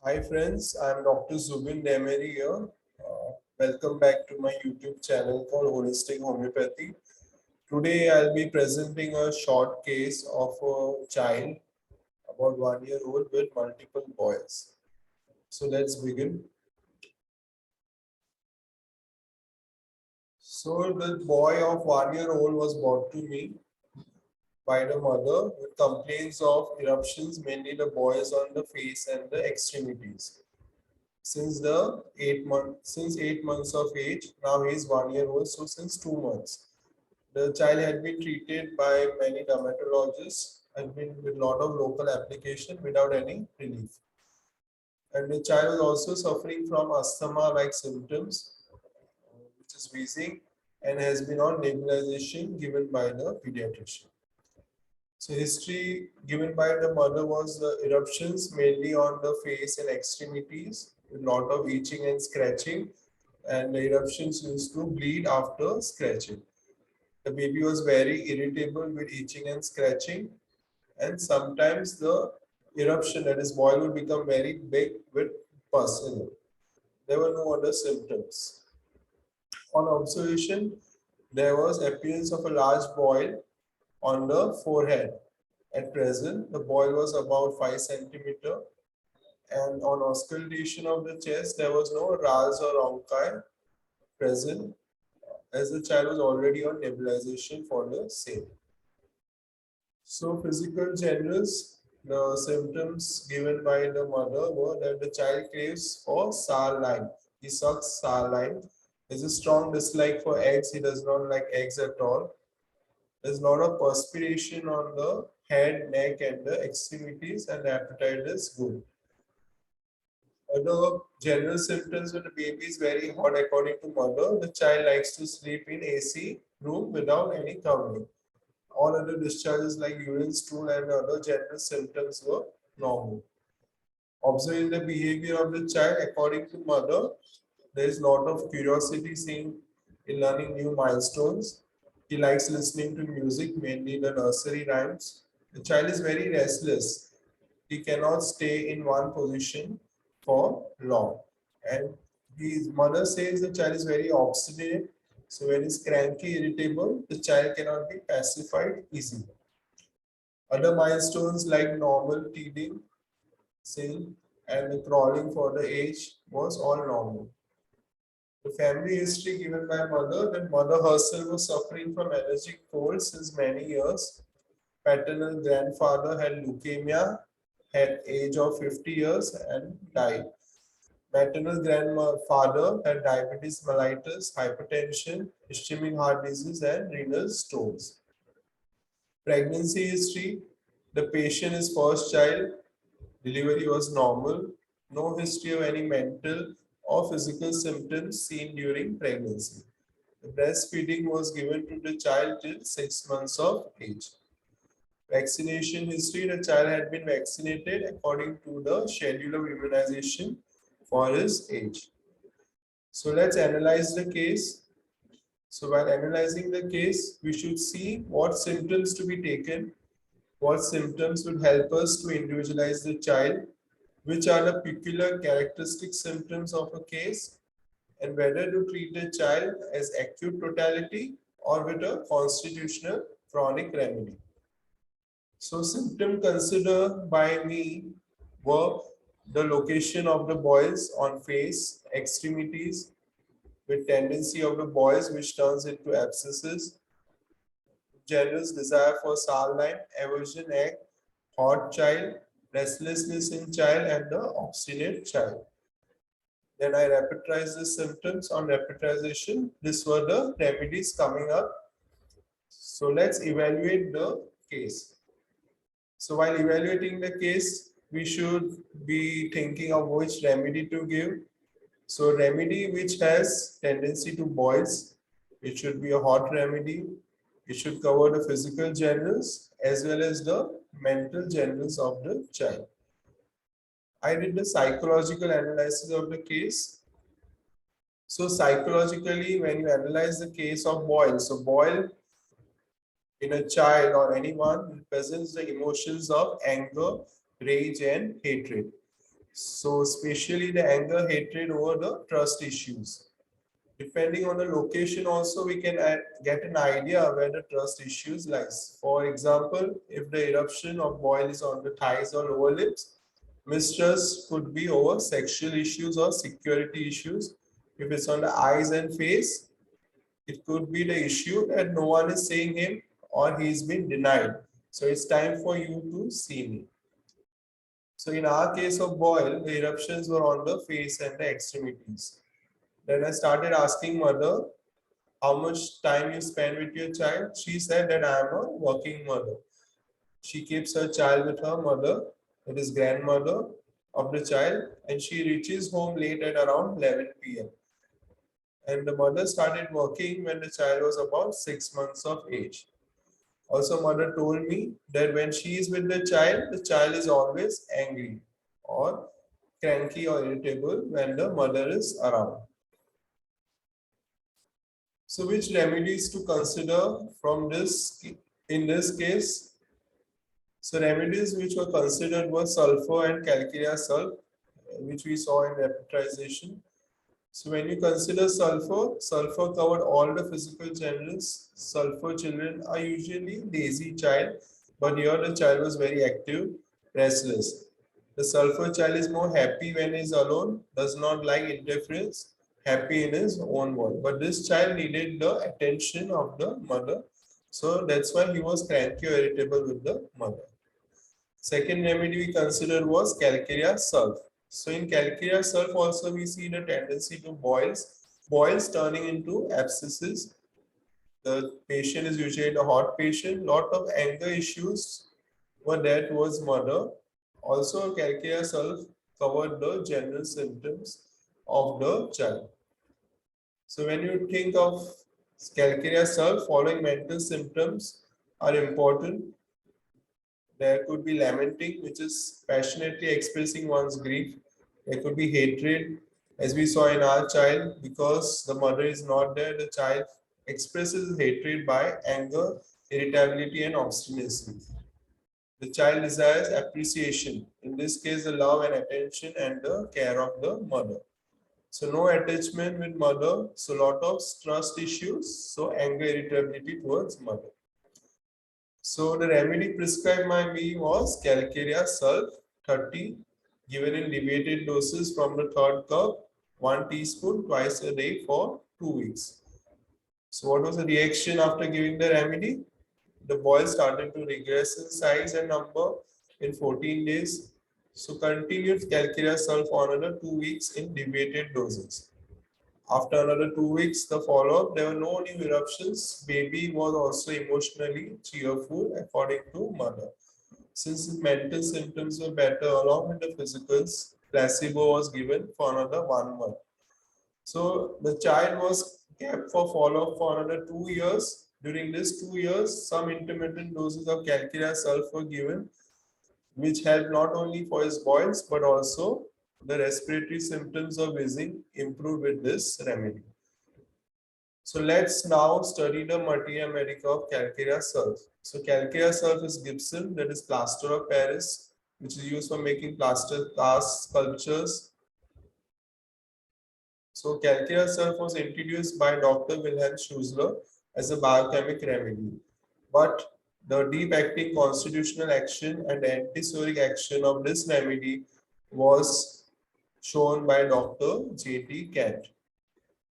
Hi friends, I'm Dr. Zubin Demeri here. Welcome back to my YouTube channel called Holistic Homeopathy. Today I'll be presenting a short case of a child about 1 year old with multiple boils. So let's begin. So the boy of 1 year old was brought to me by the mother with complaints of eruptions, mainly the boils on the face and the extremities. Since 8 months of age, now he is 1 year old, so since 2 months. The child had been treated by many dermatologists and been with a lot of local application without any relief. And the child was also suffering from asthma-like symptoms, which is wheezing, and has been on nebulization given by the pediatrician. So history given by the mother was eruptions mainly on the face and extremities, a lot of itching and scratching, and the eruptions used to bleed after scratching. The baby was very irritable with itching and scratching, and sometimes the eruption, that is boil, would become very big with pus in it. There were no other symptoms. On observation, there was appearance of a large boil on the forehead. At present, the boil was about 5 centimeter, and on auscultation of the chest, there was no RAS or onchi present, as the child was already on nebulization for the same. So physical generals, the symptoms given by the mother were that the child craves for saline. He sucks saline. There's a strong dislike for eggs. He does not like eggs at all. There's a lot of perspiration on the head, neck, and the extremities, and the appetite is good. Other general symptoms when the baby is very hot, according to mother, the child likes to sleep in AC room without any covering. All other discharges like urine, stool, and other general symptoms were normal. Observing the behavior of the child, according to mother, there is a lot of curiosity seen in learning new milestones. He likes listening to music, mainly the nursery rhymes. The child is very restless. He cannot stay in one position for long. And his mother says the child is very obstinate. So when he's cranky, irritable, the child cannot be pacified easily. Other milestones like normal teething, sing, and the crawling for the age was all normal. The family history given by mother, that mother herself was suffering from allergic cold since many years. Paternal grandfather had leukemia at age of 50 years and died. Maternal grandfather had diabetes mellitus, hypertension, ischemic heart disease, and renal stones. Pregnancy history, the patient is first child, delivery was normal, no history of any mental or physical symptoms seen during pregnancy. The breastfeeding was given to the child till 6 months of age. Vaccination history, the child had been vaccinated according to the schedule of immunization for his age. So let's analyze the case. So while analyzing the case, we should see what symptoms to be taken, what symptoms would help us to individualize the child, which are the peculiar characteristic symptoms of a case, and whether to treat the child as acute totality or with a constitutional chronic remedy. So symptoms considered by me were the location of the boils on face, extremities, with tendency of the boils which turns into abscesses, generous desire for saline, aversion egg, hot child, restlessness in child, and the obstinate child. Then I repetize the symptoms. On repetization, these were the remedies coming up. So let's evaluate the case. So while evaluating the case, we should be thinking of which remedy to give. So remedy which has tendency to boils, it should be a hot remedy. It should cover the physical generals as well as the mental generals of the child. I did the psychological analysis of the case. So psychologically, when you analyze the case of boil, so boil in a child or anyone represents the emotions of anger, rage, and hatred. So especially the anger, hatred over the trust issues. Depending on the location also, we can get an idea where the trust issues lies. For example, if the eruption of boil is on the thighs or lower lips, mistrust could be over sexual issues or security issues. If it's on the eyes and face, it could be the issue that no one is seeing him or he's been denied. So it's time for you to see me. So in our case of boil, the eruptions were on the face and the extremities. Then I started asking mother how much time you spend with your child. She said that I am a working mother. She keeps her child with her mother, that is grandmother of the child, and she reaches home late at around 11 p.m. And the mother started working when the child was about 6 months of age. Also, mother told me that when she is with the child is always angry or cranky or irritable when the mother is around. So, which remedies to consider from this in this case? So, remedies which were considered were sulfur and calcarea sulph, which we saw in repetization. So when you consider sulfur, sulfur covered all the physical genders. Sulfur children are usually lazy child, but here the child was very active, restless. The sulfur child is more happy when he is alone, does not like interference, happy in his own world. But this child needed the attention of the mother. So that's why he was cranky or irritable with the mother. Second remedy we considered was Calcarea sulph. So in Calcarea sulph also we see the tendency to boils turning into abscesses. The patient is usually a hot patient. Lot of anger issues were there towards mother. Also Calcarea sulph covered the general symptoms of the child. So when you think of Calcarea sulph, following mental symptoms are important. There could be lamenting, which is passionately expressing one's grief. There could be hatred, as we saw in our child, because the mother is not there, the child expresses hatred by anger, irritability, and obstinacy. The child desires appreciation, in this case, the love and attention and the care of the mother. So, no attachment with mother, so lot of trust issues, so anger, irritability towards mother. So the remedy prescribed by me was Calcarea sulph 30 given in deviated doses from the third cup, 1 teaspoon twice a day for 2 weeks. So what was the reaction after giving the remedy? The boil started to regress in size and number in 14 days. So continued Calcarea sulph for another 2 weeks in deviated doses. After another 2 weeks, the follow-up, there were no new eruptions. Baby was also emotionally cheerful, according to mother. Since his mental symptoms were better along with the physicals, placebo was given for another 1 month. So the child was kept for follow-up for another 2 years. During this 2 years, some intermittent doses of calcarea sulph were given, which helped not only for his boils but also the respiratory symptoms of wheezing improved with this remedy. So let's now study the materia medica of Calcarea sulph. So Calcarea sulph is gypsum, that is plaster of Paris, which is used for making plaster cast sculptures. So Calcarea sulph was introduced by Dr. Wilhelm Schussler as a biochemic remedy. But the deep acting constitutional action and antisoric action of this remedy was shown by Dr. J.T. Kent.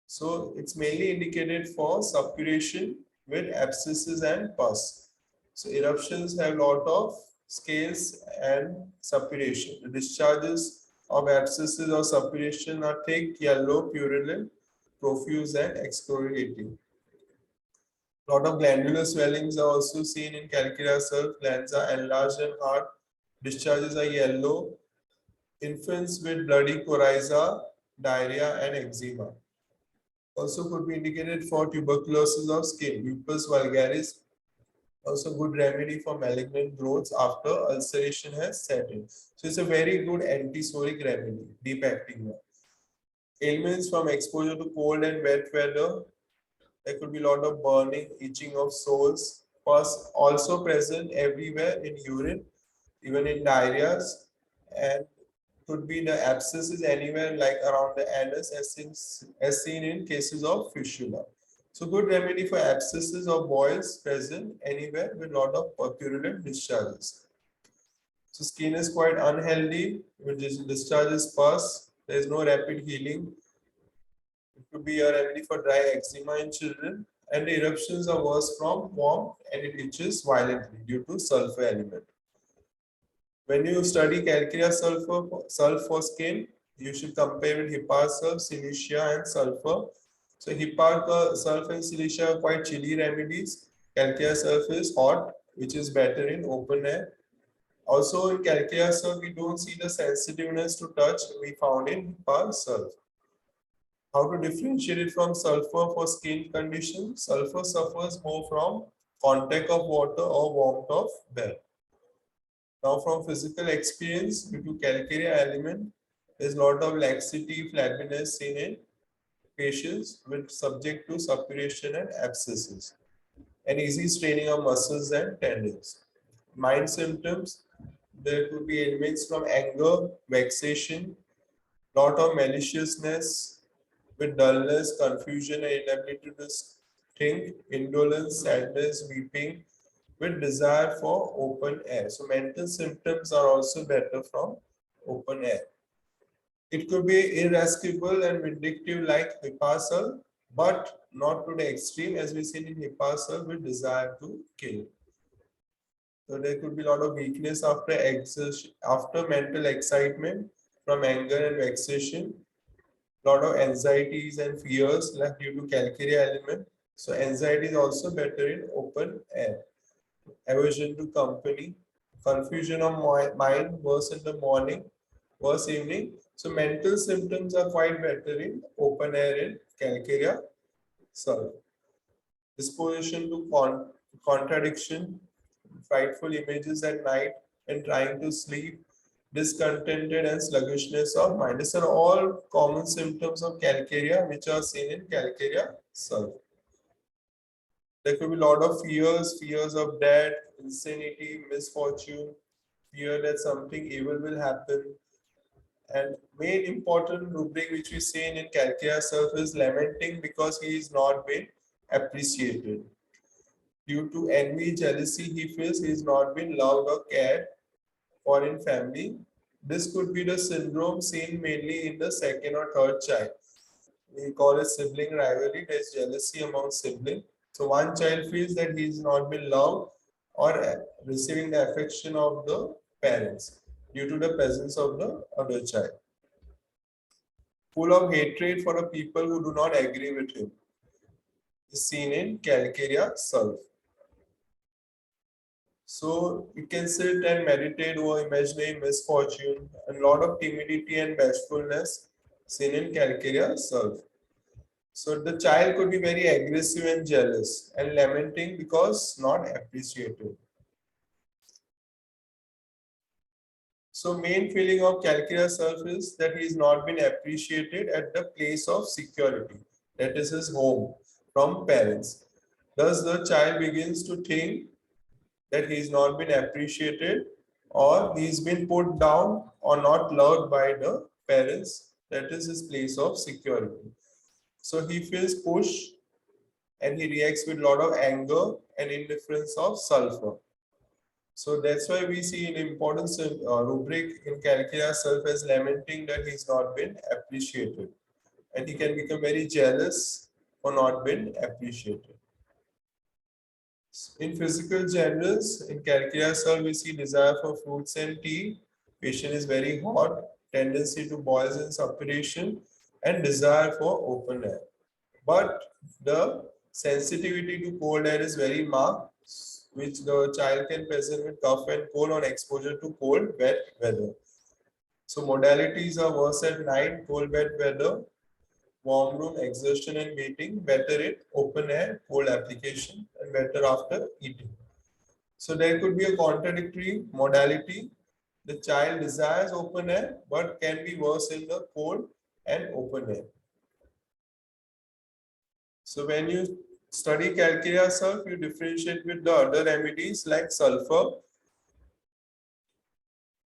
So it's mainly indicated for suppuration with abscesses and pus. So eruptions have lot of scales and suppuration. The discharges of abscesses or suppuration are thick, yellow, purulent, profuse and excoriating. Lot of glandular swellings are also seen in Calcarea sulph. Glands are enlarged and hard. Discharges are yellow. Infants with bloody coryza, diarrhea and eczema. Also could be indicated for tuberculosis of skin. Lupus vulgaris, also good remedy for malignant growths after ulceration has set in. So it's a very good antisoric remedy, deep acting one. Ailments from exposure to cold and wet weather. There could be a lot of burning, itching of soles. Pus also present everywhere in urine, even in diarrheas. And Could be the abscess is anywhere like around the anus as seen in cases of fistula. So good remedy for abscesses or boils present anywhere with lot of purulent discharges. So skin is quite unhealthy with discharges pus. There is no rapid healing. It could be a remedy for dry eczema in children, and the eruptions are worse from warmth and it itches violently due to sulfur element. When you study calcarea sulfur for skin, you should compare with hepar sulph, silicia, and sulfur. So hepar sulph and silicia are quite chilly remedies. Calcarea sulph is hot, which is better in open air. Also in calcarea sulph, we don't see the sensitiveness to touch we found in hepar sulph. How to differentiate it from sulfur for skin conditions? Sulfur suffers more from contact of water or warmth of bed. Now, from physical experience, due to calcarea element, there's a lot of laxity, flabbiness seen in patients with subject to suppuration and abscesses, and easy straining of muscles and tendons. Mind symptoms, there could be elements from anger, vexation, lot of maliciousness with dullness, confusion, and inability to think, indolence, sadness, weeping, with desire for open air. So mental symptoms are also better from open air. It could be irascible and vindictive like Hipparcel, but not to the extreme as we see in Hipparcel with desire to kill. So there could be a lot of weakness after exertion, after mental excitement from anger and vexation, lot of anxieties and fears like due to calcarea element. So anxiety is also better in open air. Aversion to company, confusion of mind, worse in the morning, worse evening. So mental symptoms are quite better in open air in calcarea sulph. Disposition to contradiction, frightful images at night and trying to sleep, discontented and sluggishness of mind. These are all common symptoms of calcarea which are seen in calcarea sulph. There could be a lot of fears of death, insanity, misfortune, fear that something evil will happen. And main important rubric which we see in Calcarea sulph is lamenting because he is not being appreciated. Due to envy, jealousy, he feels he is not being loved or cared for in family. This could be the syndrome seen mainly in the second or third child. We call it sibling rivalry. There is jealousy among siblings. So one child feels that he is not been loved or receiving the affection of the parents due to the presence of the other child. Full of hatred for the people who do not agree with him is seen in Calcarea sulph. So you can sit and meditate over imaginary misfortune, and a lot of timidity and bashfulness seen in Calcarea sulph. So the child could be very aggressive and jealous and lamenting because not appreciated. So main feeling of Calcarea sulph is that he is not been appreciated at the place of security, that is his home, from parents. Thus the child begins to think that he is not been appreciated or he is been put down or not loved by the parents, that is his place of security. So he feels pushed and he reacts with a lot of anger and indifference of sulfur. So that's why we see an important rubric in Calcarea sulph as lamenting that he's not been appreciated. And he can become very jealous for not being appreciated. In physical generals, in Calcarea sulph, we see desire for fruits and tea. Patient is very hot, tendency to boils and suppuration, and desire for open air. But the sensitivity to cold air is very marked, which the child can present with cough and cold on exposure to cold, wet weather. So modalities are worse at night, cold, wet weather, warm room, exertion and waiting, better in open air, cold application, and better after eating. So there could be a contradictory modality. The child desires open air, but can be worse in the cold and open air. So when you study Calcarea sulph, you differentiate with the other remedies like sulfur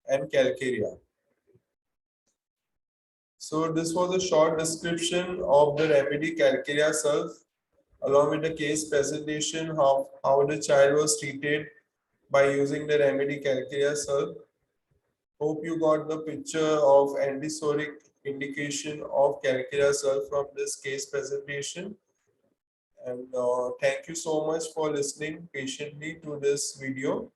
and Calcarea. So this was a short description of the remedy Calcarea sulph, along with the case presentation of how the child was treated by using the remedy Calcarea sulph. Hope you got the picture of antisoric indication of Calcarea sulph from this case presentation. And thank you so much for listening patiently to this video.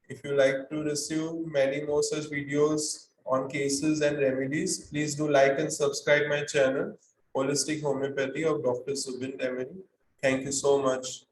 If you like to receive many more such videos on cases and remedies, please do like and subscribe my channel, Holistic Homeopathy of Dr. Subin Remedy. Thank you so much.